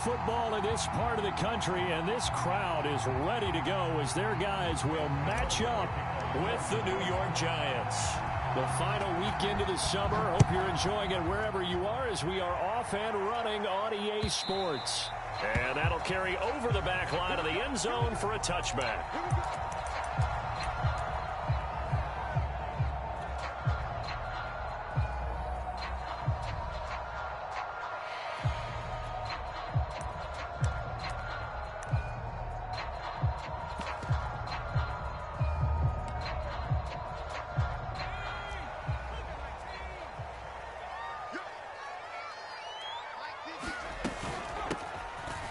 football in this part of the country, and this crowd is ready to go as their guys will match up with the New York Giants. The final weekend of the summer. Hope you're enjoying it wherever you are as we are off and running on EA Sports. And that'll carry over the back line of the end zone for a touchback.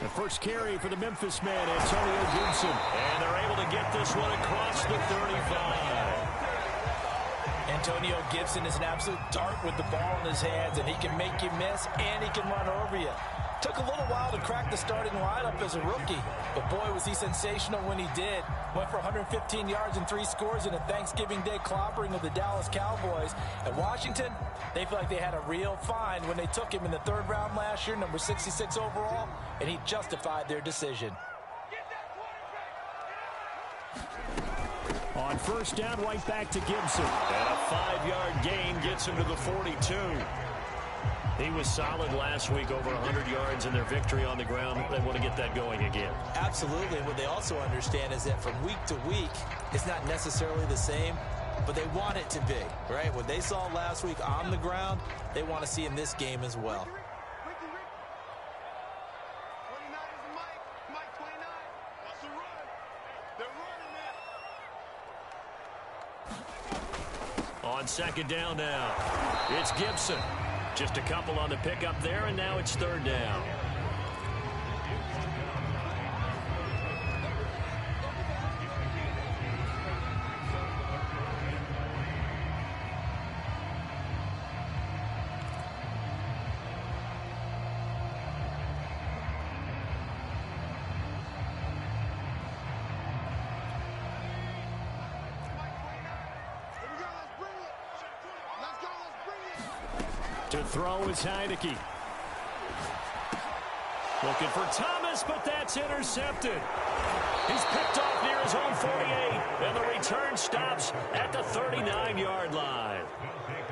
The first carry for the Memphis man, Antonio Gibson. And they're able to get this one across the 35. Antonio Gibson is an absolute dart with the ball in his hands, and he can make you miss, and he can run over you. Took a little while to crack the starting lineup as a rookie, but boy, was he sensational when he did. Went for 115 yards and 3 scores in a Thanksgiving Day clobbering of the Dallas Cowboys. At Washington, they feel like they had a real find when they took him in the 3rd round last year, number 66 overall, and he justified their decision. On first down, right back to Gibson. And a 5-yard gain gets him to the 42. He was solid last week, over 100 yards in their victory on the ground. They want to get that going again. Absolutely. What they also understand is that from week to week, it's not necessarily the same, but they want it to be, right? What they saw last week on the ground, they want to see in this game as well. On second down now, it's Gibson. Just a couple on the pickup there, and now it's 3rd down. To throw is Heineke. Looking for Thomas, but that's intercepted. He's picked off near his own 48, and the return stops at the 39-yard line.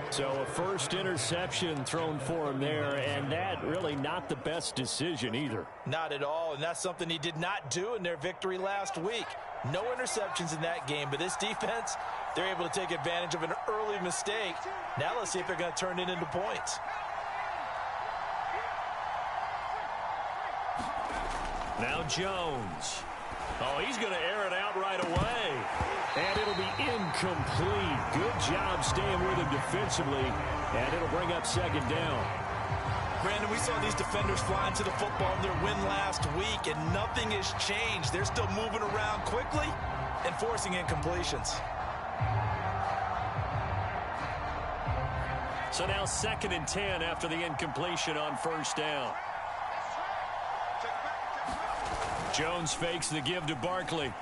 So a first interception thrown for him there, and that really not the best decision either. Not at all, and that's something he did not do in their victory last week. No interceptions in that game, but this defense, they're able to take advantage of an early mistake. Now let's see if they're going to turn it into points. Now Jones. Oh, he's going to air it out right away. And it'll be incomplete. Good job staying with him defensively. And it'll bring up 2nd down. Brandon, we saw these defenders flying to the football in their win last week, and nothing has changed. They're still moving around quickly and forcing incompletions. So now 2nd and 10 after the incompletion on first down. Jones fakes the give to Barkley.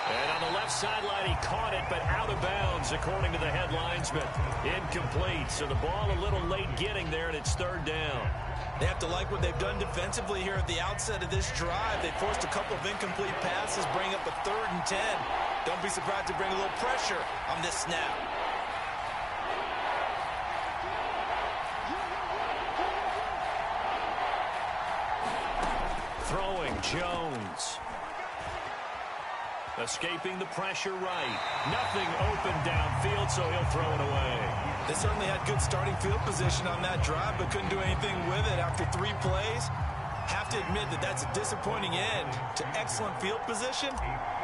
And on the left sideline, he caught it, but out of bounds, according to the head linesman. Incomplete, so the ball a little late getting there, and it's 3rd down. They have to like what they've done defensively here at the outset of this drive. They forced a couple of incomplete passes, bring up a 3rd and 10. Don't be surprised to bring a little pressure on this snap. Throwing, Jones. Escaping the pressure right. Nothing open downfield, so he'll throw it away. They certainly had good starting field position on that drive, but couldn't do anything with it after 3 plays. Have to admit that that's a disappointing end to excellent field position.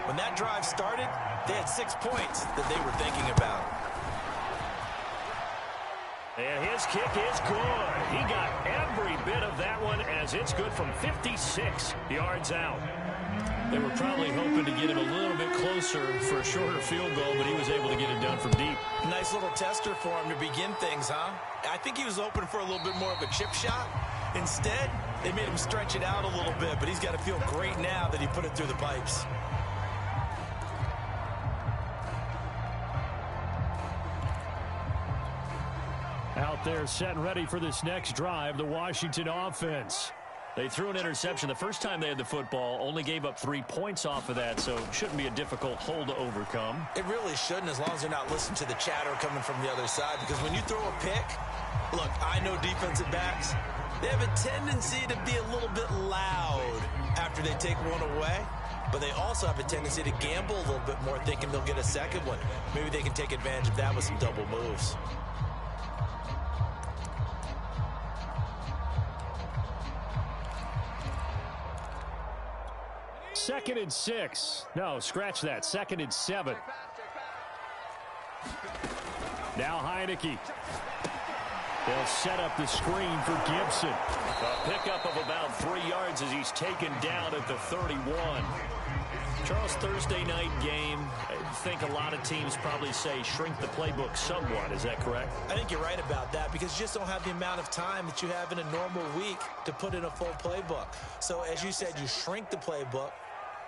When that drive started, they had 6 points that they were thinking about. And his kick is good. He got every bit of that one as it's good from 56 yards out. They were probably hoping to get him a little bit closer for a shorter field goal, but he was able to get it done from deep. Nice little tester for him to begin things, huh? I think he was hoping for a little bit more of a chip shot. Instead, they made him stretch it out a little bit, but he's got to feel great now that he put it through the pipes. Out They're set and ready for this next drive, the Washington offense. They threw an interception the first time they had the football, only gave up 3 points off of that, so it shouldn't be a difficult hole to overcome. It really shouldn't, as long as they're not listening to the chatter coming from the other side, because when you throw a pick, look, I know defensive backs, they have a tendency to be a little bit loud after they take one away, but they also have a tendency to gamble a little bit more, thinking they'll get a second one. Maybe they can take advantage of that with some double moves. Second and 6. No, scratch that. Second and 7. Now Heineke. They'll set up the screen for Gibson. A pickup of about 3 yards as he's taken down at the 31. Charles, Thursday night game, I think a lot of teams probably say shrink the playbook somewhat. Is that correct? I think you're right about that, because you just don't have the amount of time that you have in a normal week to put in a full playbook. So as you said, you shrink the playbook,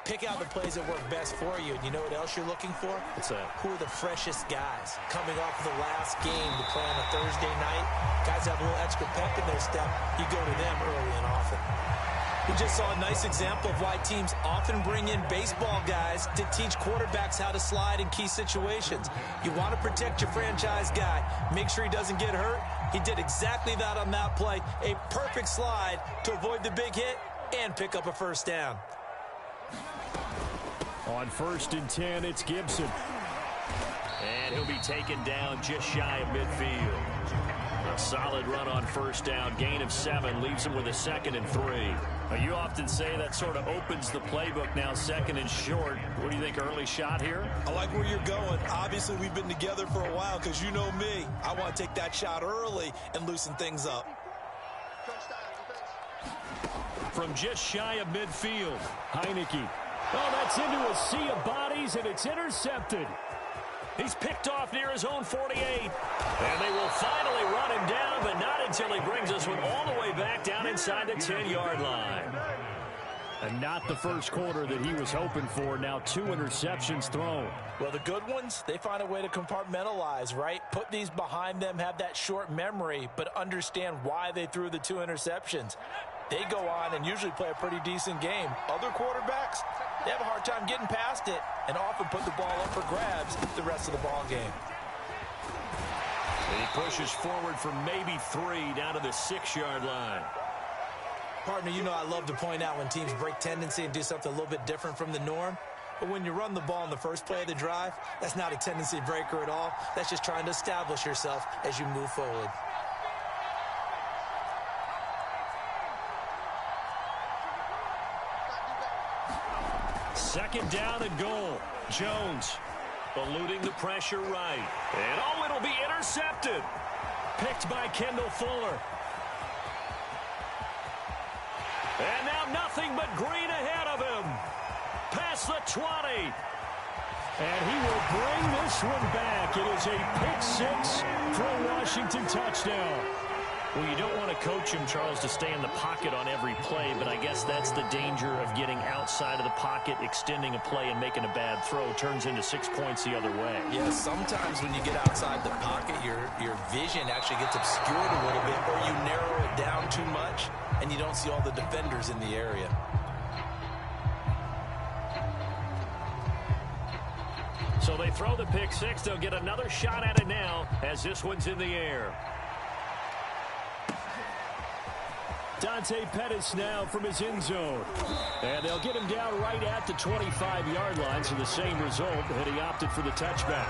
pick out the plays that work best for you. And you know what else you're looking for? What's that? Who are the freshest guys coming off of the last game to play on a Thursday night? Guys have a little extra pep in their step. You go to them early and often. We just saw a nice example of why teams often bring in baseball guys to teach quarterbacks how to slide in key situations. You want to protect your franchise guy. Make sure he doesn't get hurt. He did exactly that on that play. A perfect slide to avoid the big hit and pick up a first down. On 1st and 10, it's Gibson. And he'll be taken down just shy of midfield. A solid run on 1st down. Gain of 7 leaves him with a 2nd and 3. Now, you often say that sort of opens the playbook now, 2nd and short. What do you think, early shot here? I like where you're going. Obviously, we've been together for a while, because you know me. I want to take that shot early and loosen things up. From just shy of midfield, Heineke. Oh, that's into a sea of bodies, and it's intercepted. He's picked off near his own 48. And they will finally run him down, but not until he brings us one all the way back down inside the 10-yard line. And not the first quarter that he was hoping for. Now 2 interceptions thrown. Well, the good ones, they find a way to compartmentalize, right? Put these behind them, have that short memory, but understand why they threw the 2 interceptions. They go on and usually play a pretty decent game. Other quarterbacks, they have a hard time getting past it and often put the ball up for grabs the rest of the ball game. And he pushes forward for maybe 3 down to the 6-yard line. Partner, you know I love to point out when teams break tendency and do something a little bit different from the norm. But when you run the ball in the first play of the drive, that's not a tendency breaker at all. That's just trying to establish yourself as you move forward. Second down and goal. Jones eluding the pressure right. And oh, it'll be intercepted. Picked by Kendall Fuller. And now nothing but green ahead of him. Past the 20. And he will bring this one back. It is a pick-6 for a Washington touchdown. Well, you don't want to coach him, Charles, to stay in the pocket on every play, but I guess that's the danger of getting outside of the pocket, extending a play, and making a bad throw. Turns into 6 points the other way. Yeah, sometimes when you get outside the pocket, your vision actually gets obscured a little bit, or you narrow it down too much, and you don't see all the defenders in the area. So they throw the pick-6. They'll get another shot at it now as this one's in the air. Dante Pettis now from his end zone. And they'll get him down right at the 25-yard line, so the same result, and he opted for the touchback.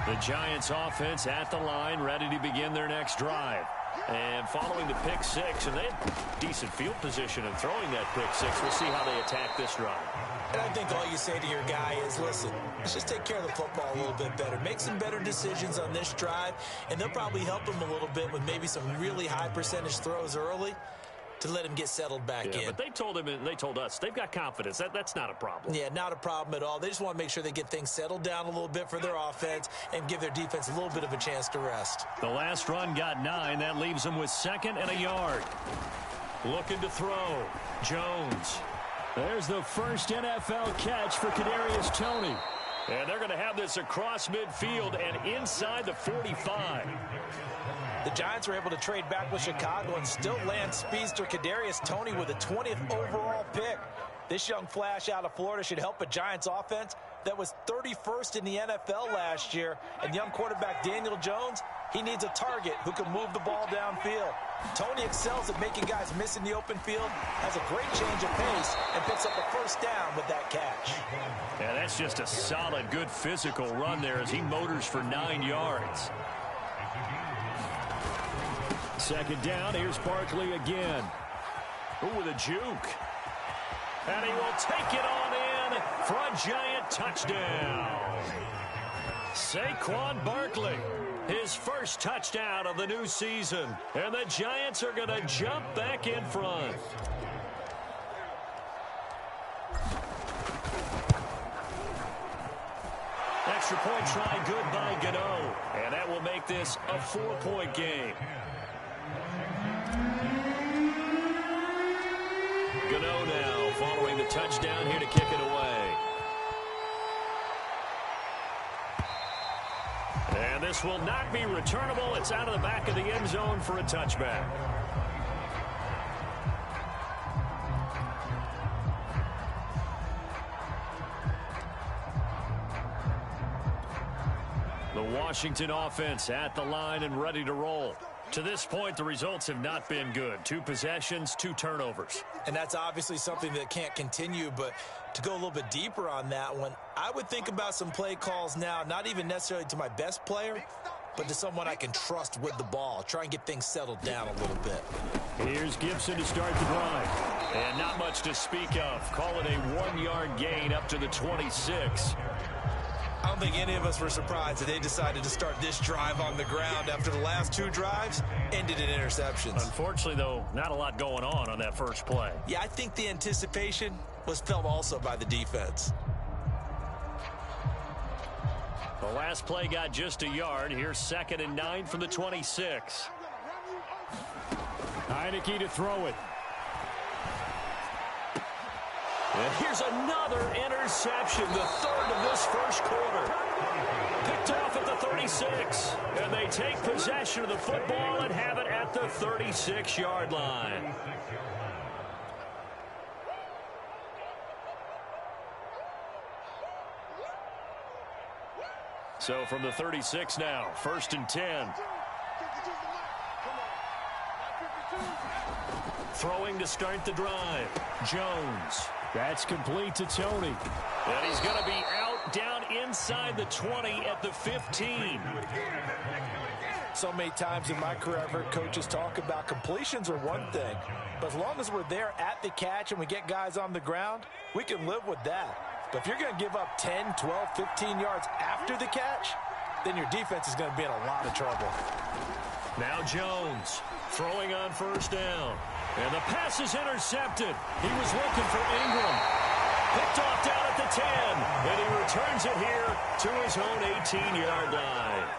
The Giants offense at the line, ready to begin their next drive. And following the pick-6, and they had decent field position in throwing that pick-6. We'll see how they attack this drive. And I think all you say to your guy is, listen, let's just take care of the football a little bit better. Make some better decisions on this drive, and they'll probably help him a little bit with maybe some really high percentage throws early to let him get settled back in. But they told him and they told us they've got confidence. That's not a problem. Yeah, not a problem at all. They just want to make sure they get things settled down a little bit for their offense and give their defense a little bit of a chance to rest. The last run got 9. That leaves them with 2nd and a yard. Looking to throw. Jones. There's the first NFL catch for Kadarius Toney. And they're going to have this across midfield and inside the 45. The Giants were able to trade back with Chicago and still land speedster Kadarius Toney with a 20th overall pick. This young flash out of Florida should help a Giants offense that was 31st in the NFL last year. And young quarterback Daniel Jones, he needs a target who can move the ball downfield. Toney excels at making guys miss in the open field, has a great change of pace, and picks up a first down with that catch. Yeah, that's just a solid, good physical run there as he motors for 9 yards. Second down, here's Barkley again. Ooh, with a juke. And he will take it on in for a Giant touchdown. Saquon Barkley, his first touchdown of the new season. And the Giants are going to jump back in front. Extra point try good by Gano. And that will make this a 4-point game. Gano now following the touchdown here to kick it away. And this will not be returnable. It's out of the back of the end zone for a touchback. The Washington offense at the line and ready to roll. To this point, the results have not been good. 2 possessions, 2 turnovers. And that's obviously something that can't continue, but to go a little bit deeper on that one, I would think about some play calls now, not even necessarily to my best player, but to someone I can trust with the ball. Try and get things settled down a little bit. Here's Gibson to start the drive. And not much to speak of. Call it a 1-yard gain up to the 26. I don't think any of us were surprised that they decided to start this drive on the ground after the last 2 drives ended in interceptions. Unfortunately, though, not a lot going on that first play. Yeah, I think the anticipation was felt also by the defense. The last play got just a yard. Here's 2nd and 9 from the 26. Heineke to throw it. And here's another interception, the 3rd of this first quarter. Picked off at the 36. And they take possession of the football and have it at the 36-yard line. So from the 36 now, 1st and 10. Throwing to start the drive. Jones. That's complete to Toney. And he's going to be out down inside the 20 at the 15. So many times in my career, I've heard coaches talk about completions are one thing, but as long as we're there at the catch and we get guys on the ground, we can live with that. But if you're going to give up 10, 12, 15 yards after the catch, then your defense is going to be in a lot of trouble. Now Jones throwing on 1st down. And the pass is intercepted. He was looking for Ingram. Picked off down at the 10. And he returns it here to his own 18-yard line.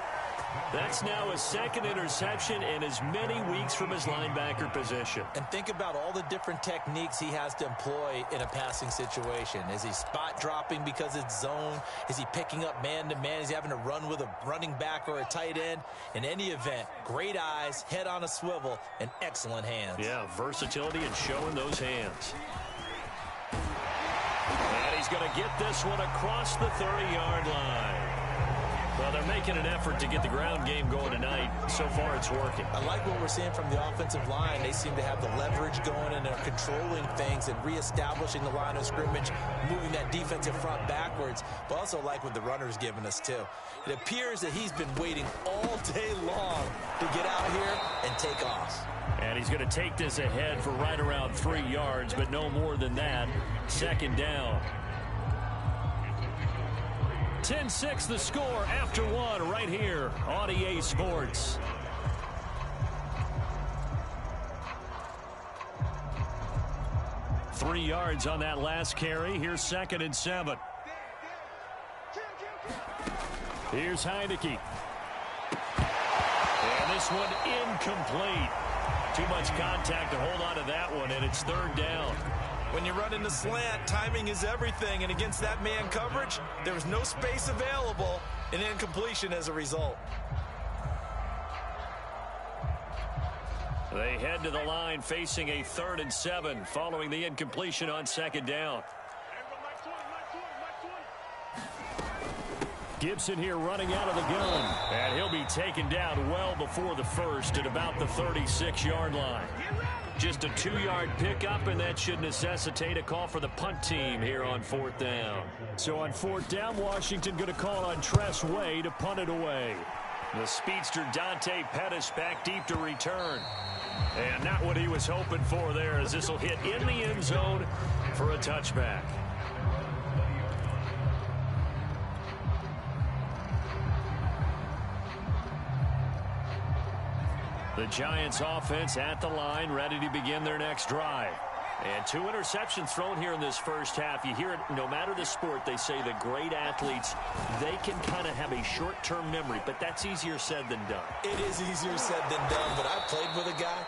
That's now his 2nd interception in as many weeks from his linebacker position. And think about all the different techniques he has to employ in a passing situation. Is he spot dropping because it's zone? Is he picking up man-to-man? Is he having to run with a running back or a tight end? In any event, great eyes, head on a swivel, and excellent hands. Yeah, versatility and showing those hands. And he's going to get this one across the 30-yard line. Well, they're making an effort to get the ground game going tonight. So far, it's working. I like what we're seeing from the offensive line. They seem to have the leverage going, and they're controlling things and reestablishing the line of scrimmage, moving that defensive front backwards. But also like what the runner's giving us, too. It appears that he's been waiting all day long to get out here and take off. And he's going to take this ahead for right around 3 yards, but no more than that. 2nd down. 10-6 the score after 1 right here on EA Sports. Three yards on that last carry. Here's 2nd and 7. Here's Heineke. And this one incomplete. Too much contact to hold on to that one, and it's 3rd down. When you run in the slant, timing is everything, and against that man coverage, there was no space available, and incompletion as a result. They head to the line facing a 3rd and 7 following the incompletion on 2nd down. Gibson here running out of the gun, and he'll be taken down well before the first at about the 36-yard line. Just a 2-yard pickup, and that should necessitate a call for the punt team here on 4th down. So on 4th down, Washington going to call on Tress Way to punt it away. The speedster Dante Pettis back deep to return. And not what he was hoping for there, as this will hit in the end zone for a touchback. The Giants offense at the line, ready to begin their next drive. And 2 interceptions thrown here in this first half. You hear it, no matter the sport, they say the great athletes, they can kind of have a short-term memory, but that's easier said than done. It is easier said than done, but I played with a guy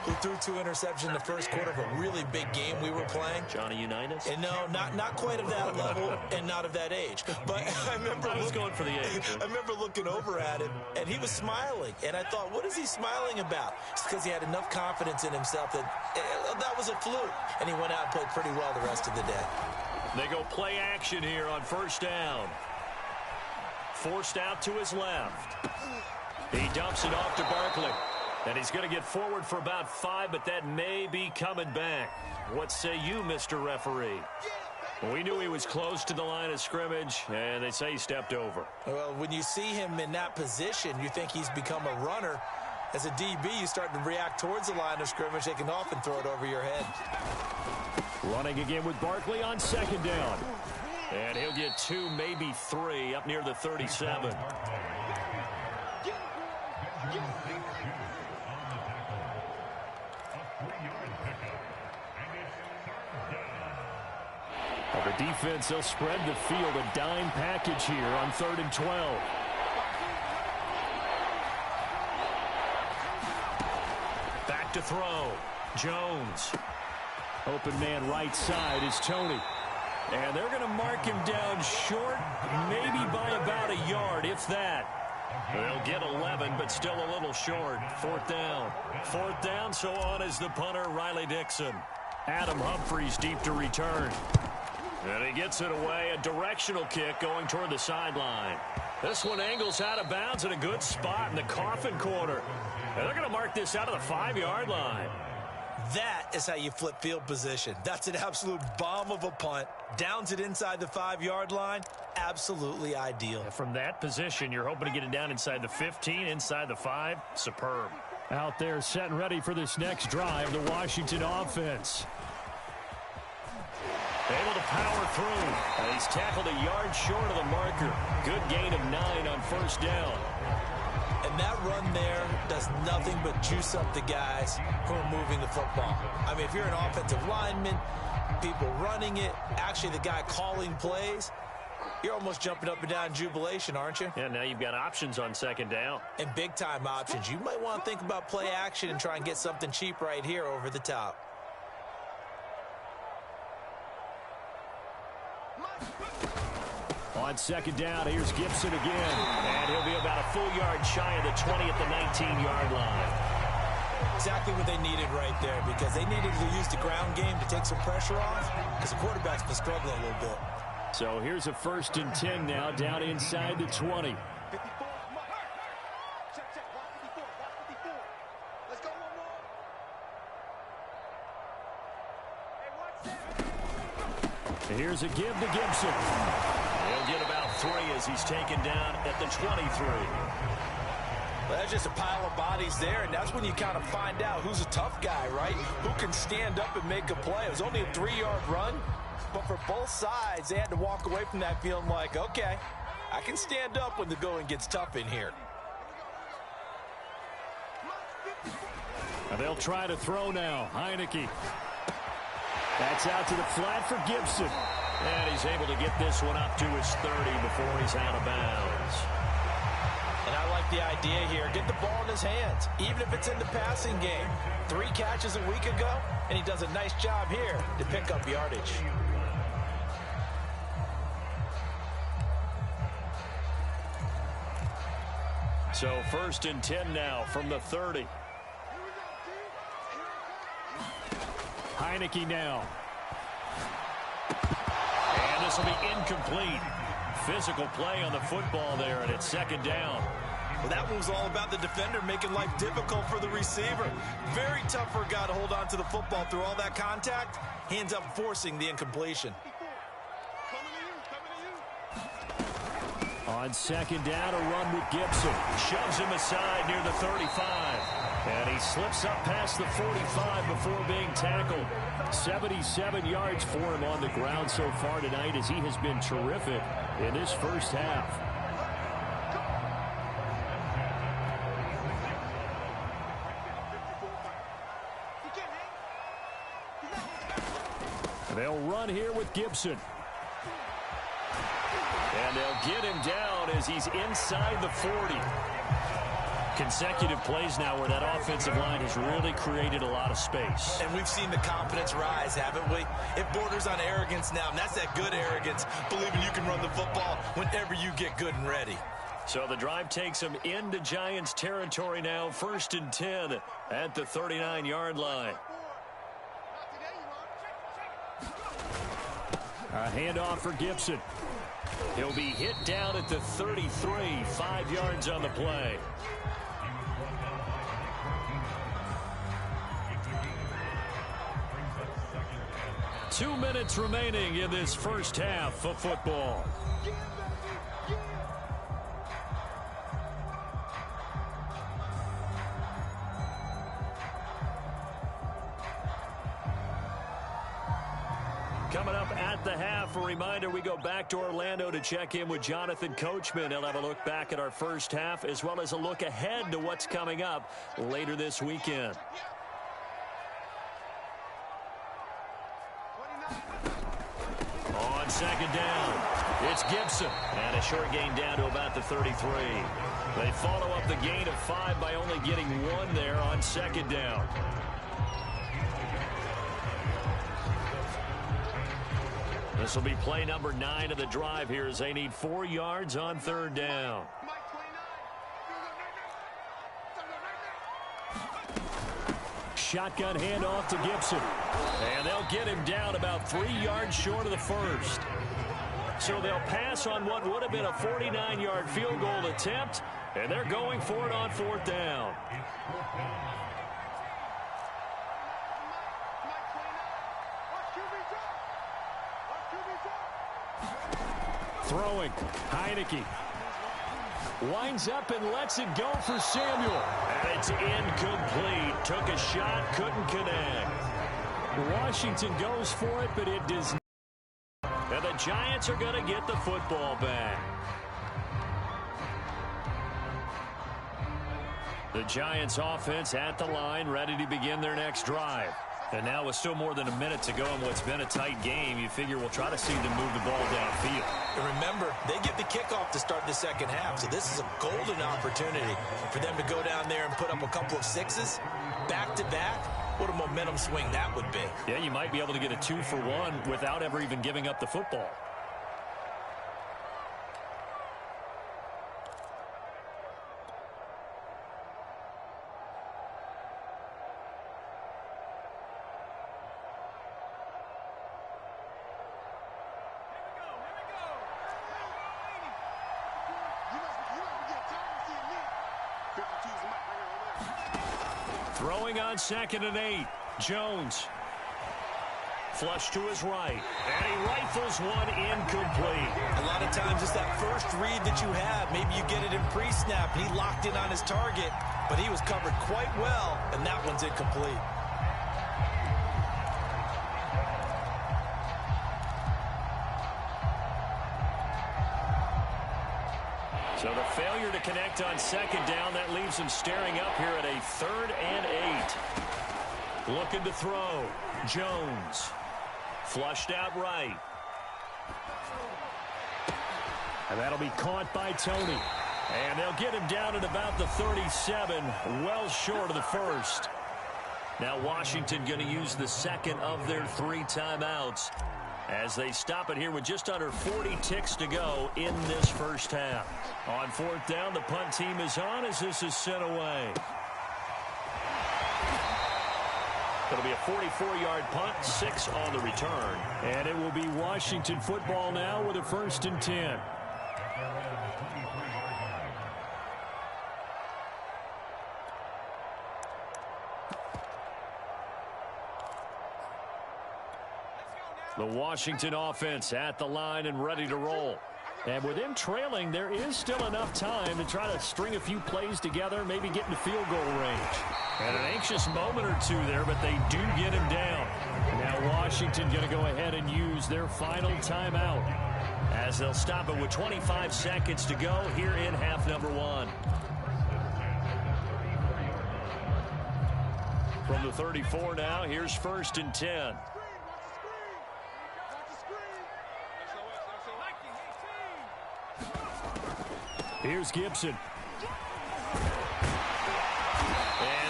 who threw 2 interceptions in the first quarter of a really big game we were playing. Johnny Unitas? And no, not quite of that level and not of that age. But I remember I was going for the age. I remember looking over at him, and he was smiling. And I thought, what is he smiling about? It's because he had enough confidence in himself that that was a fluke. And he went out and played pretty well the rest of the day. They go play action here on 1st down. Forced out to his left. He dumps it off to Barkley. And he's going to get forward for about 5, but that may be coming back. What say you, Mr. Referee? We knew he was close to the line of scrimmage, and they say he stepped over. Well, when you see him in that position, you think he's become a runner. As a DB, you start to react towards the line of scrimmage. They can often throw it over your head. Running again with Barkley on 2nd down. And he'll get 2, maybe 3, up near the 37. The defense, they'll spread the field, a dime package here on 3rd and 12. Back to throw. Jones. Open man right side is Tony. And they're going to mark him down short, maybe by about a yard, if that. They'll get 11, but still a little short. 4th down. 4th down, so on is the punter, Riley Dixon. Adam Humphries deep to return. And he gets it away, a directional kick going toward the sideline. This one angles out of bounds in a good spot in the coffin corner. And they're going to mark this out of the 5-yard line. That is how you flip field position. That's an absolute bomb of a punt. Downs it inside the 5-yard line. Absolutely ideal. From that position, you're hoping to get it down inside the 15, inside the 5. Superb. Out there set and ready for this next drive, the Washington offense. Able to power through. And he's tackled a yard short of the marker. Good gain of 9 on 1st down. And that run there does nothing but juice up the guys who are moving the football. I mean, if you're an offensive lineman, people running it, actually the guy calling plays, you're almost jumping up and down in jubilation, aren't you? Yeah, now you've got options on 2nd down. And big-time options. You might want to think about play action and try and get something cheap right here over the top. On 2nd down, here's Gibson again. And he'll be about a full yard shy of the 20 at the 19-yard line. Exactly what they needed right there, because they needed to use the ground game to take some pressure off, because the quarterback's been struggling a little bit. So here's a 1st and 10 now, down inside the 20. Here's a give to Gibson. He'll get about 3 as he's taken down at the 23. Well, that's just a pile of bodies there, and that's when you kind of find out who's a tough guy, right? Who can stand up and make a play. It was only a 3-yard run, but for both sides, they had to walk away from that feeling like, okay, I can stand up when the going gets tough in here. And they'll try to throw now. Heineke. That's out to the flat for Gibson. And he's able to get this one up to his 30 before he's out of bounds. And I like the idea here. Get the ball in his hands, even if it's in the passing game. 3 catches a week ago, and he does a nice job here to pick up yardage. So 1st and 10 now from the 30. Heineke now. And this will be incomplete. Physical play on the football there, and it's 2nd down. Well, that one was all about the defender making life difficult for the receiver. Very tough for a guy to hold on to the football through all that contact. He ends up forcing the incompletion. On 2nd down, a run with Gibson. Shoves him aside near the 35. And he slips up past the 45 before being tackled. 77 yards for him on the ground so far tonight, as he has been terrific in this first half. They'll run here with Gibson. And they'll get him down as he's inside the 40. Consecutive plays now where that offensive line has really created a lot of space. And we've seen the confidence rise, haven't we? It borders on arrogance now, and that's that good arrogance, believing you can run the football whenever you get good and ready. So the drive takes him into Giants territory now, 1st and 10 at the 39-yard line. A handoff for Gibson. He'll be hit down at the 33, 5 yards on the play. Two minutes remaining in this first half of football. Coming up at the half, a reminder, we go back to Orlando to check in with Jonathan Coachman. He'll have a look back at our first half as well as a look ahead to what's coming up later this weekend. On 2nd down, it's Gibson. And a short gain down to about the 33. They follow up the gain of 5 by only getting 1 there on 2nd down. This will be play number 9 of the drive here as they need 4 yards on 3rd down. Shotgun handoff to Gibson. And they'll get him down about 3 yards short of the first. So they'll pass on what would have been a 49-yard field goal attempt, and they're going for it on 4th down. Throwing, Heineke. Winds up and lets it go for Samuel. And it's incomplete. Took a shot, couldn't connect. Washington goes for it, but it does not. And the Giants are going to get the football back. The Giants offense at the line, ready to begin their next drive. And now with still more than a minute to go in what's been a tight game, you figure we'll try to see them move the ball downfield. And remember, they get the kickoff to start the second half, so this is a golden opportunity for them to go down there and put up a couple of 6s back-to-back. What a momentum swing that would be. Yeah, you might be able to get a 2-for-1 without ever even giving up the football. Throwing on 2nd and 8. Jones. Flush to his right. And he rifles one incomplete. A lot of times it's that first read that you have. Maybe you get it in pre-snap. He locked in on his target, but he was covered quite well, and that one's incomplete. So the failure to connect on 2nd down, that leaves him staring up here at a 3rd and 8. Looking to throw. Jones. Flushed out right. And that'll be caught by Tony. And they'll get him down at about the 37, well short of the first. Now Washington going to use the second of their 3 timeouts as they stop it here with just under 40 ticks to go in this first half. On 4th down, the punt team is on as this is sent away. It'll be a 44-yard punt, 6 on the return. And it will be Washington football now with a 1st and 10. The Washington offense at the line and ready to roll. And with them trailing, there is still enough time to try to string a few plays together, maybe get into field goal range. And an anxious moment or two there, but they do get him down. Now Washington going to go ahead and use their final timeout as they'll stop it with 25 seconds to go here in half number 1. From the 34 now, here's 1st and 10. Here's Gibson. And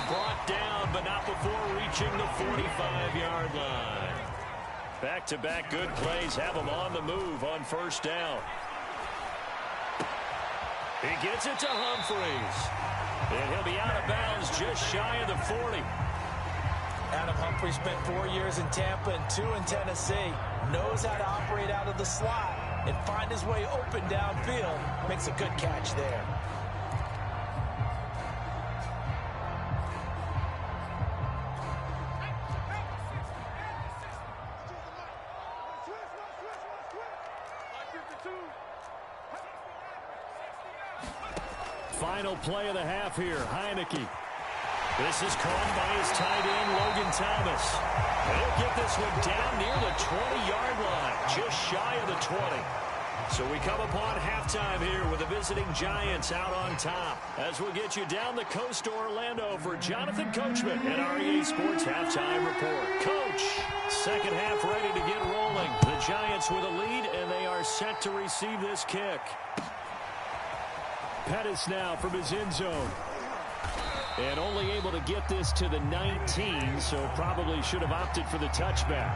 brought down, but not before reaching the 45-yard line. Back-to-back good plays have him on the move on 1st down. He gets it to Humphreys. And he'll be out of bounds just shy of the 40. Adam Humphreys spent 4 years in Tampa and 2 in Tennessee. Knows how to operate out of the slot and find his way open downfield. Makes a good catch there. Final play of the half here, Heineke. This is caught by his tight end, Logan Thomas. He'll get this one down near the 20-yard line, just shy of the 20. So we come upon halftime here with the visiting Giants out on top. As we'll get you down the coast to Orlando for Jonathan Coachman at REA Sports Halftime Report. Coach, second half ready to get rolling. The Giants with a lead, and they are set to receive this kick. Pettis now from his end zone. And only able to get this to the 19, so probably should have opted for the touchback.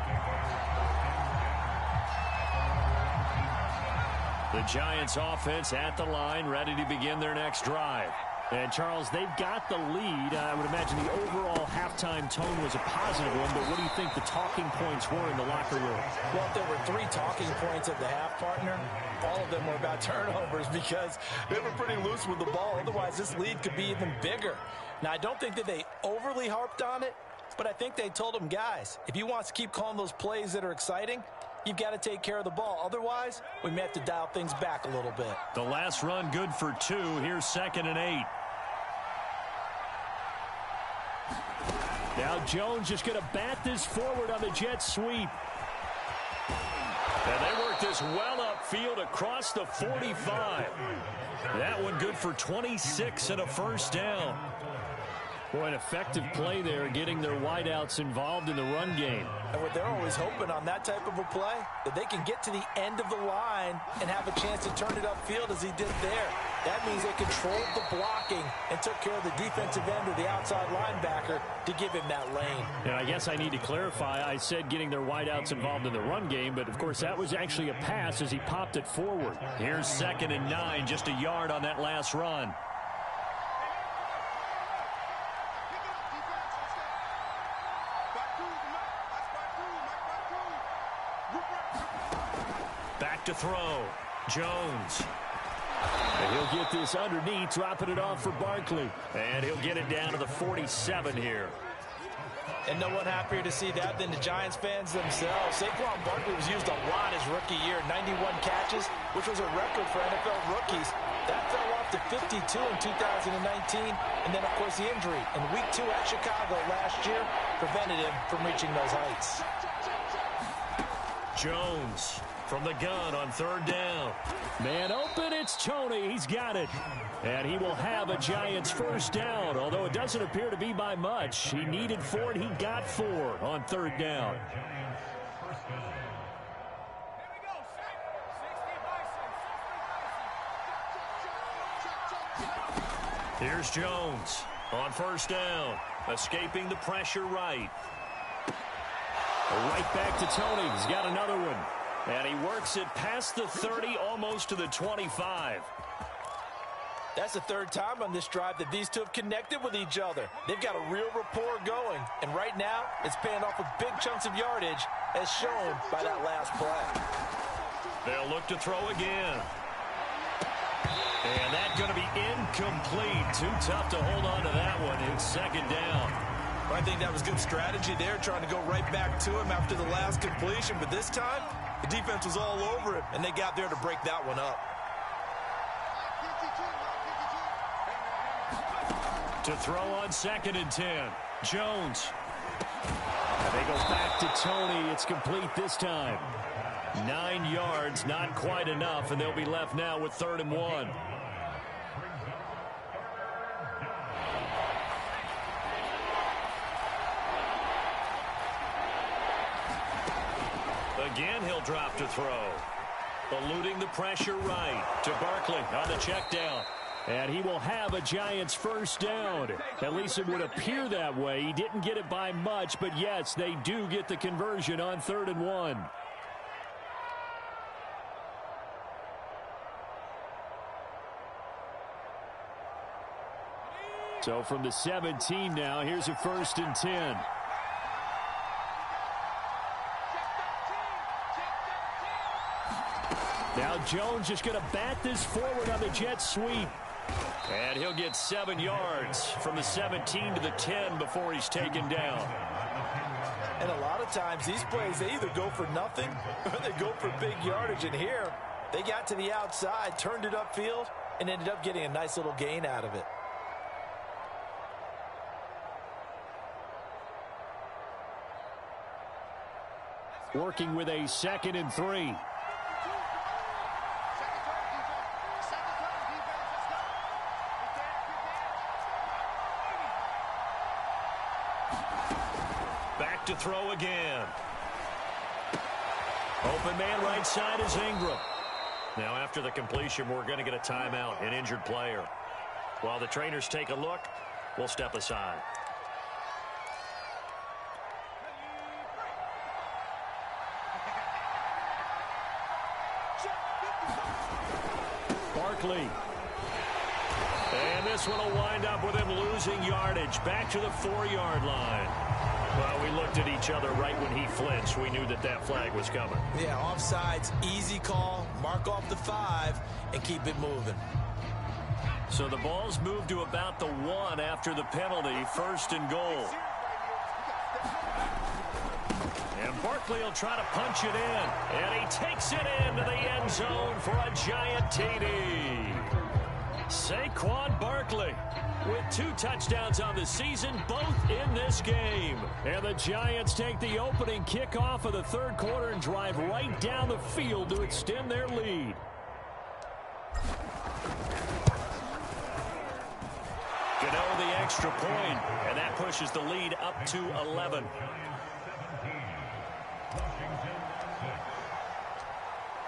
The Giants offense at the line, ready to begin their next drive. And, Charles, they've got the lead. I would imagine the overall halftime tone was a positive one, but what do you think the talking points were in the locker room? Well, if there were 3 talking points at the half, partner, all of them were about turnovers because they were pretty loose with the ball. Otherwise, this lead could be even bigger. Now, I don't think that they overly harped on it, but I think they told them, guys, if you want to keep calling those plays that are exciting, you've got to take care of the ball. Otherwise, we may have to dial things back a little bit. The last run good for 2. Here's 2nd and 8. Now Jones just going to bat this forward on the jet sweep. And they work this well upfield across the 45. That one good for 26 and a 1st down. Boy, an effective play there, getting their wideouts involved in the run game. And what they're always hoping on that type of a play, that they can get to the end of the line and have a chance to turn it upfield as he did there. That means they controlled the blocking and took care of the defensive end or the outside linebacker to give him that lane. And I guess I need to clarify, I said getting their wideouts involved in the run game, but of course that was actually a pass as he popped it forward. Here's 2nd and 9, just a yard on that last run. Back to throw. Jones. And he'll get this underneath, dropping it off for Barkley. And he'll get it down to the 47 here. And no one happier to see that than the Giants fans themselves. Saquon Barkley was used a lot his rookie year, 91 catches, which was a record for NFL rookies. That fell off to 52 in 2019. And then, of course, the injury in Week 2 at Chicago last year prevented him from reaching those heights. Jones from the gun on 3rd down. Man open, it's Toney. He's got it. And he will have a Giants 1st down, although it doesn't appear to be by much. He needed 4, and he got 4 on 3rd down. Here's Jones on first down. Escaping the pressure right. Right back to Tony. He's got another one. And he works it past the 30, almost to the 25. That's the third time on this drive that these two have connected with each other. They've got a real rapport going. And right now, it's paying off with big chunks of yardage, as shown by that last play. They'll look to throw again. And that's going to be incomplete. Too tough to hold on to that one. It's second down. I think that was good strategy there, trying to go right back to him after the last completion. But this time, the defense was all over him, and they got there to break that one up. To throw on 2nd and 10. Jones. And they go back to Tony. It's complete this time. 9 yards, not quite enough, and they'll be left now with 3rd and 1. Again, he'll drop to throw. Eluding the pressure right to Barkley on the check down. And he will have a Giants first down. At least it would appear that way. He didn't get it by much, but yes, they do get the conversion on 3rd and 1. So from the 17 now, here's a 1st and 10. Now Jones just going to bat this forward on the jet sweep. And he'll get 7 yards from the 17 to the 10 before he's taken down. And a lot of times these plays, they either go for nothing or they go for big yardage. And here, they got to the outside, turned it upfield, and ended up getting a nice little gain out of it. Working with a 2nd and 3. Back to throw again. Open man right side is Ingram. Now after the completion, we're going to get a timeout, an injured player. While the trainers take a look, we'll step aside. Barkley. And this one will wind up with him losing yardage. Back to the 4-yard line. Well, we looked at each other right when he flinched. We knew that that flag was coming. Yeah, offsides, easy call. Mark off the 5 and keep it moving. So the ball's moved to about the 1 after the penalty. 1st and goal. And Barkley will try to punch it in. And he takes it into the end zone for a Giant TD. Saquon Barkley with 2 touchdowns on the season, both in this game. And the Giants take the opening kickoff of the 3rd quarter and drive right down the field to extend their lead. Gano the extra point, and that pushes the lead up to 11.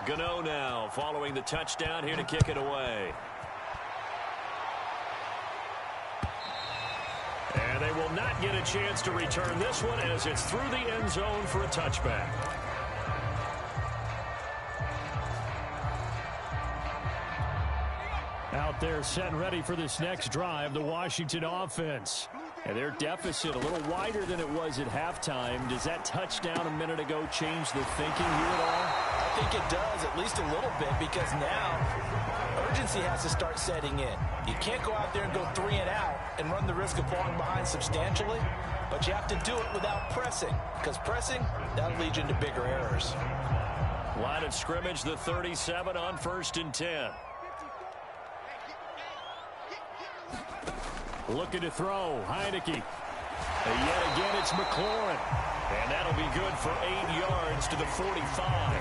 Gano now following the touchdown here to kick it away. And they will not get a chance to return this one as it's through the end zone for a touchback. Out there set and ready for this next drive, the Washington offense. And their deficit a little wider than it was at halftime. Does that touchdown a minute ago change the thinking here at all? I think it does, at least a little bit, because now urgency has to start setting in. You can't go out there and go 3 and out and run the risk of falling behind substantially, but you have to do it without pressing, because pressing, that'll lead you into bigger errors. Line of scrimmage, the 37 on 1st and 10. Looking to throw, Heineke. And yet again, it's McLaurin. And that'll be good for 8 yards to the 45.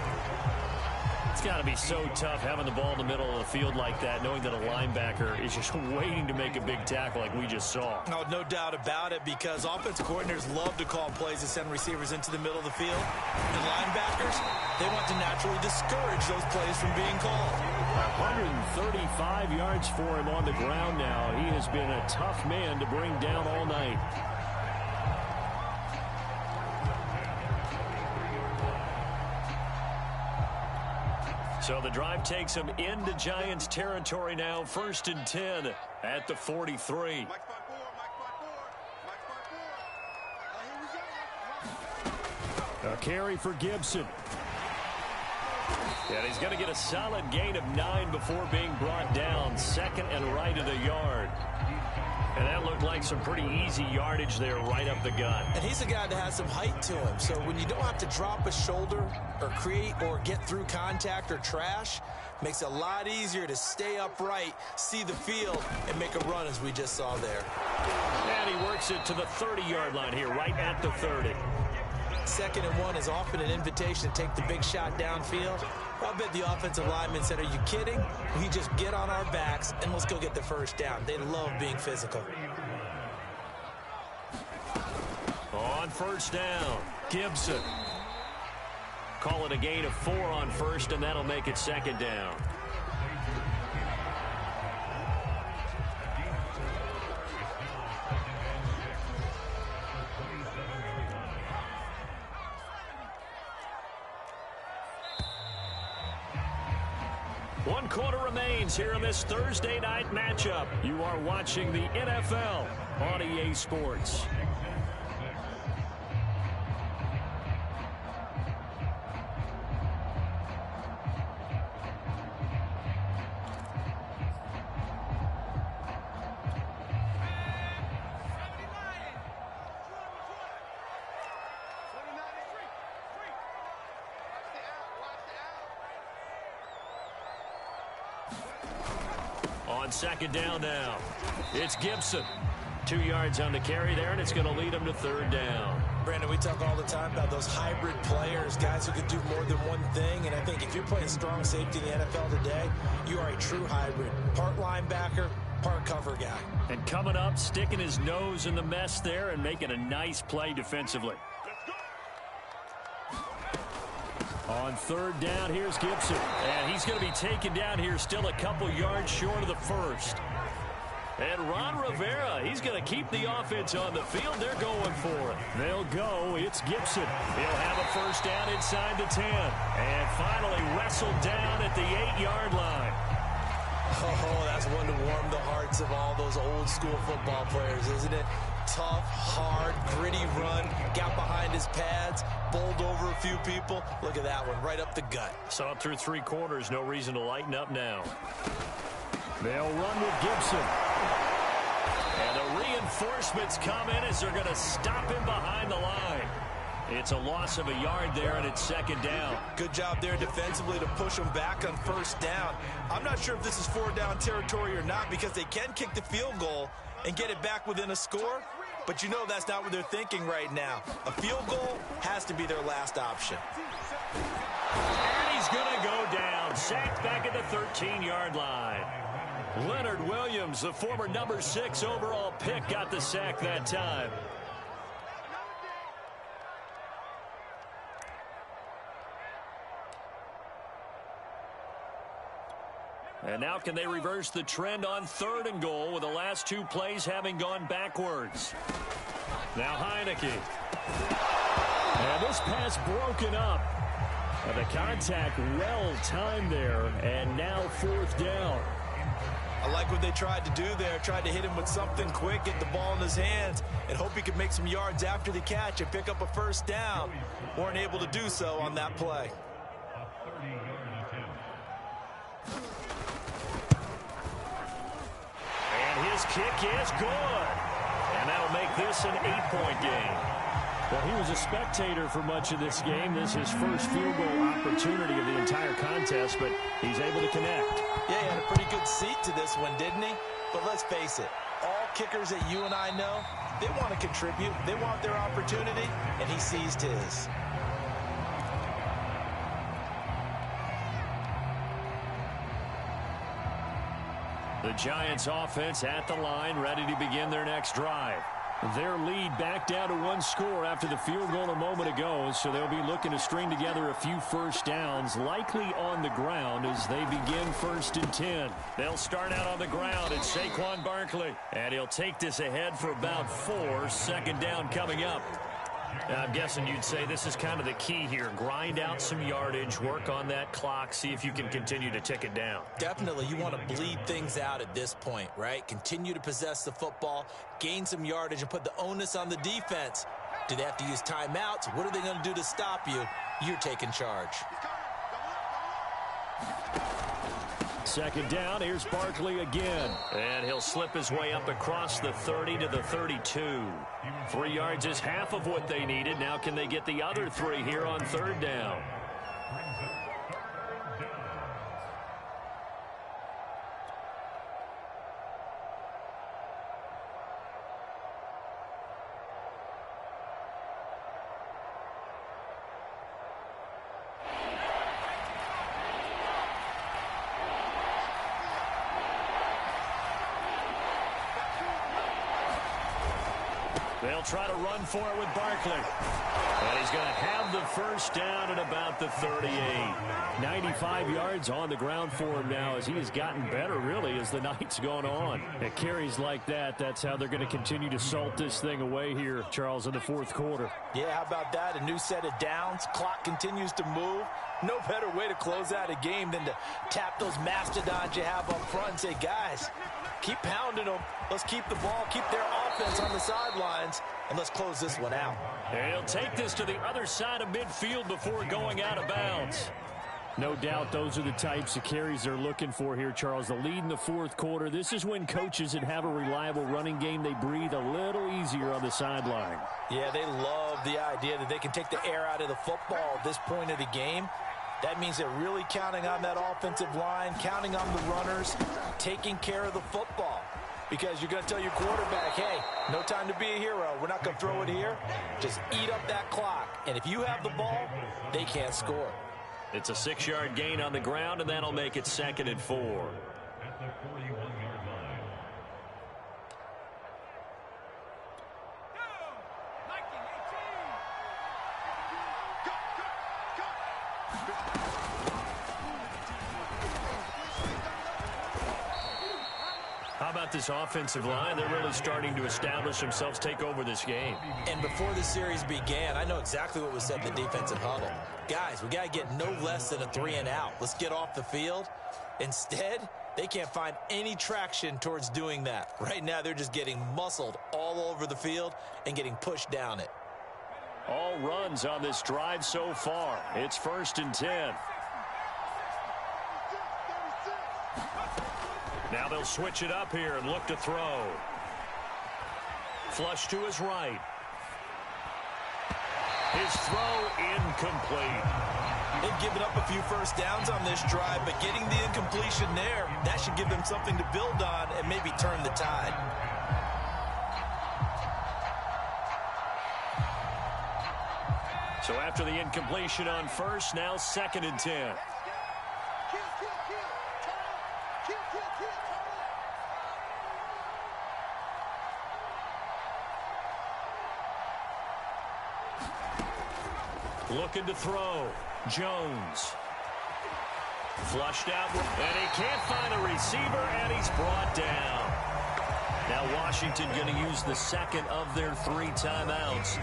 It's got to be so tough having the ball in the middle of the field like that, knowing that a linebacker is just waiting to make a big tackle like we just saw. No doubt about it, because offensive coordinators love to call plays to send receivers into the middle of the field. And linebackers, They want to naturally discourage those plays from being called. 135 yards for him on the ground now. He has been a tough man to bring down all night. So the drive takes him into Giants territory now. 1st and 10 at the 43. A carry for Gibson. And he's going to get a solid gain of 9 before being brought down. 2nd and right of the yard. And that looked like some pretty easy yardage there right up the gut. And he's a guy that has some height to him. So when you don't have to drop a shoulder or create or get through contact or trash, makes it a lot easier to stay upright, see the field, and make a run as we just saw there. And he works it to the 30-yard line here, right at the 30. 2nd and 1 is often an invitation to take the big shot downfield. I bet the offensive lineman said, are you kidding? We just get on our backs and let's go get the first down. They love being physical. On 1st down, Gibson. Call it a gain of 4 on 1st, and that'll make it 2nd down. One quarter remains here in this Thursday night matchup. You are watching the NFL on EA Sports. On 2nd down now, it's Gibson. 2 yards on the carry there, and it's going to lead him to 3rd down. Brandon, we talk all the time about those hybrid players, guys who can do more than one thing. And I think if you're playing strong safety in the NFL today, you are a true hybrid. Part linebacker, part cover guy. And coming up, sticking his nose in the mess there and making a nice play defensively. On 3rd down, here's Gibson. And he's going to be taken down here still a couple yards short of the 1st. And Ron Rivera, he's going to keep the offense on the field. They're going for it. They'll go. It's Gibson. He'll have a 1st down inside the 10. And finally wrestled down at the 8-yard line. Oh, that's one to warm the hearts of all those old school football players, isn't it? Tough, hard, gritty run, got behind his pads, bowled over a few people. Look at that one, right up the gut. Saw through 3 quarters, no reason to lighten up now. They'll run with Gibson. And the reinforcements come in as they're going to stop him behind the line. It's a loss of a yard there, and it's 2nd down. Good job there defensively to push him back on 1st down. I'm not sure if this is 4th down territory or not, because they can kick the field goal and get it back within a score. But you know that's not what they're thinking right now. A field goal has to be their last option. And he's going to go down. Sacked back at the 13-yard line. Leonard Williams, the former number 6 overall pick, got the sack that time. And now can they reverse the trend on 3rd and goal with the last 2 plays having gone backwards? Now Heineke. And this pass broken up. And the contact well timed there. And now 4th down. I like what they tried to do there. Tried to hit him with something quick, get the ball in his hands, and hope he could make some yards after the catch and pick up a 1st down. Weren't able to do so on that play. His kick is good. And that'll make this an 8-point game. Well, he was a spectator for much of this game. This is his first field goal opportunity of the entire contest, but he's able to connect. Yeah, he had a pretty good seat to this one, didn't he? But let's face it, all kickers that you and I know, they want to contribute. They want their opportunity, and he seized his. The Giants offense at the line, ready to begin their next drive. Their lead back down to one score after the field goal a moment ago, so they'll be looking to string together a few first downs, likely on the ground as they begin 1st and 10. They'll start out on the ground. It's Saquon Barkley, and he'll take this ahead for about 4. 2nd down coming up. I'm guessing you'd say this is kind of the key here. Grind out some yardage, work on that clock, see if you can continue to tick it down. Definitely, you want to bleed things out at this point, right? Continue to possess the football, gain some yardage, and put the onus on the defense. Do they have to use timeouts? What are they going to do to stop you? You're taking charge. 2nd down, here's Barkley again. And he'll slip his way up across the 30 to the 32. 3 yards is half of what they needed. Now can they get the other 3 here on 3rd down? They'll try to run for it with Barkley. And he's going to have the 1st down at about the 38. 95 yards on the ground for him now as he has gotten better, really, as the night's gone on. At carries like that, that's how they're going to continue to salt this thing away here, Charles, in the 4th quarter. Yeah, how about that? A new set of downs. Clock continues to move. No better way to close out a game than to tap those mastodons you have up front and say, guys, keep pounding them. Let's keep the ball, keep their offense on the sidelines, and let's close this one out. And he'll take this to the other side of midfield before going out of bounds. No doubt those are the types of carries they're looking for here, Charles. The lead in the 4th quarter. This is when coaches that have a reliable running game, they breathe a little easier on the sideline. Yeah, they love the idea that they can take the air out of the football at this point of the game. That means they're really counting on that offensive line, counting on the runners, taking care of the football. Because you're going to tell your quarterback, hey, no time to be a hero. We're not going to throw it here. Just eat up that clock. And if you have the ball, they can't score. It's a 6-yard gain on the ground, and that'll make it 2nd and 4. At the 41-yard line. How about this offensive line? They're really starting to establish themselves, take over this game. And before the series began, I know exactly what was said in the defensive huddle. Guys, we got to get no less than a 3 and out. Let's get off the field. Instead, they can't find any traction towards doing that. Right now, they're just getting muscled all over the field and getting pushed down it. All runs on this drive so far. It's 1st and 10. Now they'll switch it up here and look to throw. Flush to his right. His throw incomplete. They've given up a few first downs on this drive, but getting the incompletion there, that should give them something to build on and maybe turn the tide. So after the incompletion on 1st, now 2nd and 10. Looking to throw. Jones. Flushed out, and he can't find a receiver, and he's brought down. Now Washington going to use the 2nd of their 3 timeouts.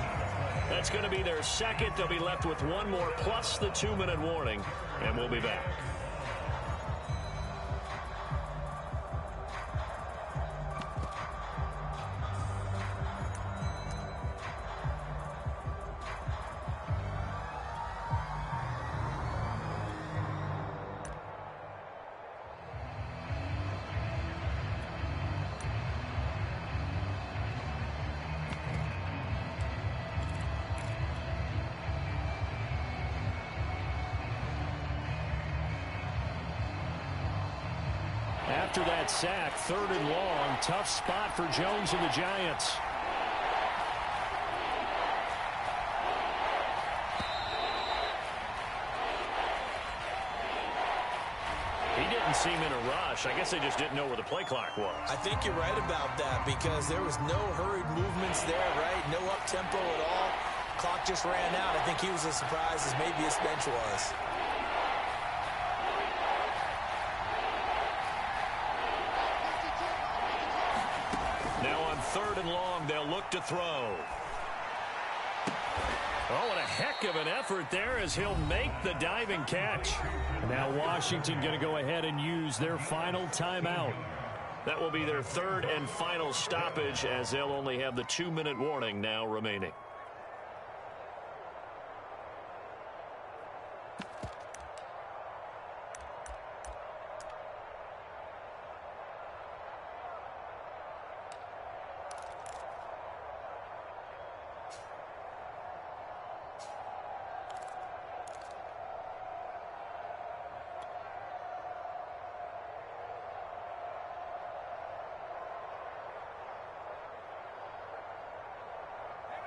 That's going to be their 2nd. They'll be left with 1 more, plus the 2-minute warning, and we'll be back. After that sack, 3rd and long, tough spot for Jones and the Giants. He didn't didn't seem in a rush. I guess they just didn't know where the play clock was. I think you're right about that because there was no hurried movements there, right? No up-tempo at all. Clock just ran out. I think he was as surprised as maybe his bench was. Now on 3rd and long, they'll look to throw. Oh, what a heck of an effort there as he'll make the diving catch. Now Washington going to go ahead and use their final timeout. That will be their 3rd and final stoppage as they'll only have the 2-minute warning now remaining.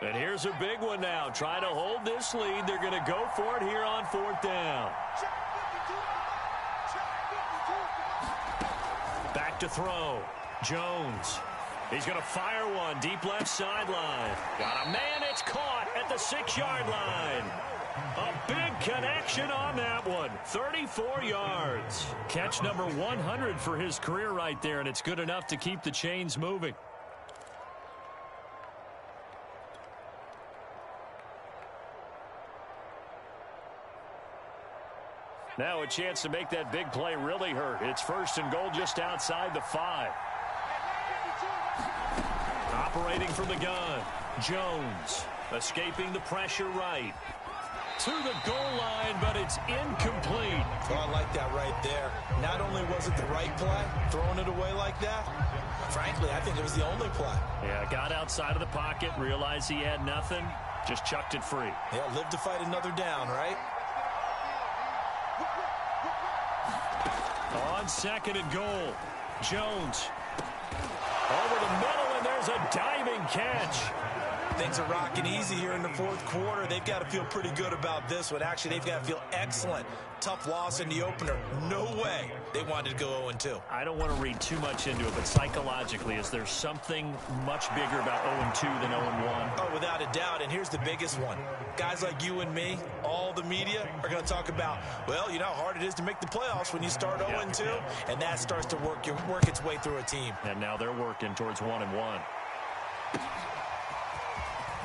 And here's a big one now. Trying to hold this lead. They're going to go for it here on 4th down. Back to throw. Jones. He's going to fire one. Deep left sideline. Got a man. It's caught at the 6-yard line. A big connection on that one. 34 yards. Catch number 100 for his career right there, and it's good enough to keep the chains moving. Now a chance to make that big play really hurt. It's 1st and goal just outside the 5. Operating from the gun. Jones escaping the pressure right. To the goal line, but it's incomplete. Oh, I like that right there. Not only was it the right play, throwing it away like that, frankly, I think it was the only play. Yeah, got outside of the pocket, realized he had nothing, just chucked it free. Yeah, live to fight another down, right? On 2nd and goal, Jones over the middle, and there's a diving catch. Things are rocking easy here in the 4th quarter. They've got to feel pretty good about this one. Actually, they've got to feel excellent. Tough loss in the opener. No way they wanted to go 0-2. I don't want to read too much into it, but psychologically, is there something much bigger about 0-2 than 0-1? Oh, without a doubt, and here's the biggest one. Guys like you and me, all the media, are going to talk about, well, you know how hard it is to make the playoffs when you start 0-2, and that starts to work its way through a team. And now they're working towards 1-1.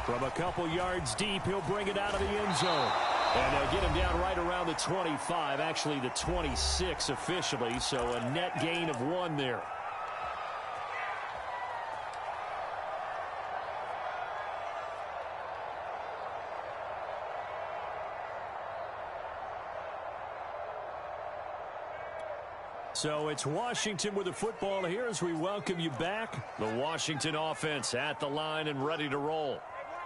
From a couple yards deep, he'll bring it out of the end zone. And they'll get him down right around the 25, actually the 26 officially, so a net gain of 1 there. So it's Washington with the football here as we welcome you back. The Washington offense at the line and ready to roll.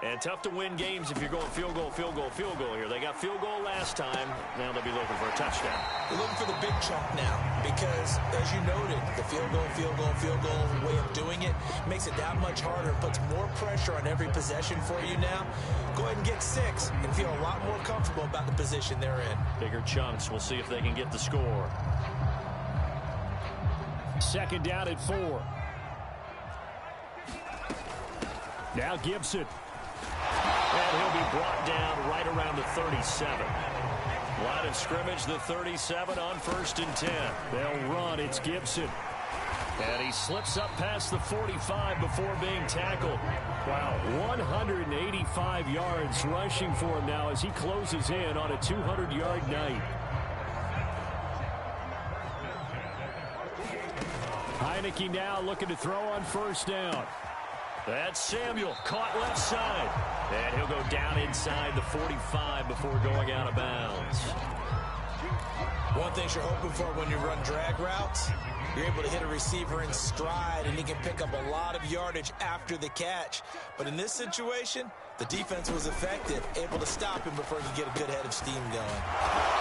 And tough to win games if you're going field goal, field goal, field goal here. They got field goal last time. Now they'll be looking for a touchdown. They're looking for the big chunk now because, as you noted, the field goal, field goal, field goal way of doing it makes it that much harder and puts more pressure on every possession for you now. Go ahead and get 6 and feel a lot more comfortable about the position they're in. Bigger chunks. We'll see if they can get the score. 2nd down at 4. Now Gibson. And he'll be brought down right around the 37. Line of scrimmage, the 37 on 1st and 10. They'll run. It's Gibson. And he slips up past the 45 before being tackled. Wow, 185 yards rushing for him now as he closes in on a 200-yard night. Heineke now looking to throw on 1st down. That's Samuel, caught left side. And he'll go down inside the 45 before going out of bounds. One thing you're hoping for when you run drag routes, you're able to hit a receiver in stride, and he can pick up a lot of yardage after the catch. But in this situation, the defense was effective, able to stop him before he could get a good head of steam going.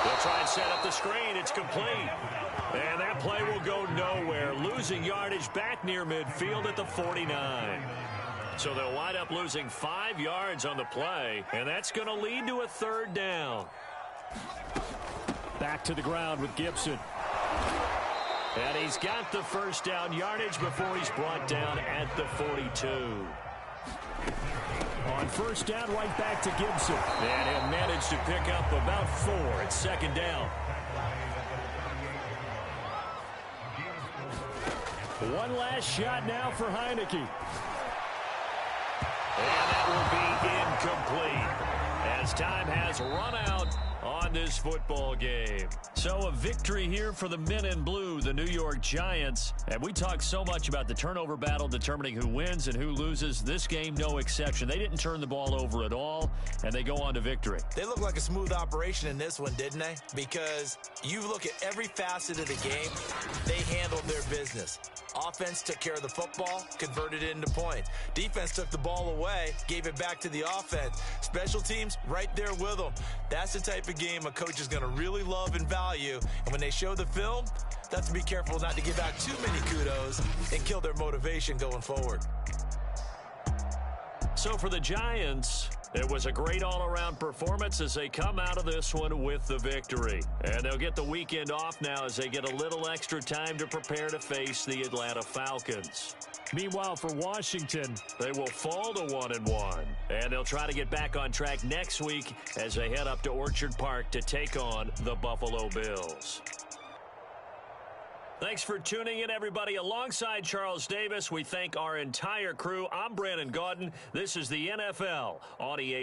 They'll try and set up the screen. It's complete. And that play will go nowhere, losing yardage back near midfield at the 49. So they'll wind up losing 5 yards on the play, and that's going to lead to a 3rd down. Back to the ground with Gibson. And he's got the first down yardage before he's brought down at the 42. On first down, right back to Gibson. And he'll manage to pick up about 4 at second down. One last shot now for Heineke. And that will be incomplete as time has run out on this football game. So a victory here for the men in blue, the New York Giants. And we talk so much about the turnover battle determining who wins and who loses. This game, no exception. They didn't turn the ball over at all, and they go on to victory. They look like a smooth operation in this one, didn't they? Because you look at every facet of the game, they handled their business. Offense took care of the football, converted it into points. Defense took the ball away, gave it back to the offense. Special teams, right there with them. That's the type of game a coach is going to really love and value. And when they show the film, they have to be careful not to give out too many kudos and kill their motivation going forward. So for the Giants, it was a great all-around performance as they come out of this one with the victory. And they'll get the weekend off now as they get a little extra time to prepare to face the Atlanta Falcons. Meanwhile, for Washington, they will fall to 1-1. And they'll try to get back on track next week as they head up to Orchard Park to take on the Buffalo Bills. Thanks for tuning in, everybody. Alongside Charles Davis, we thank our entire crew. I'm Brandon Gaudin. This is the NFL on EA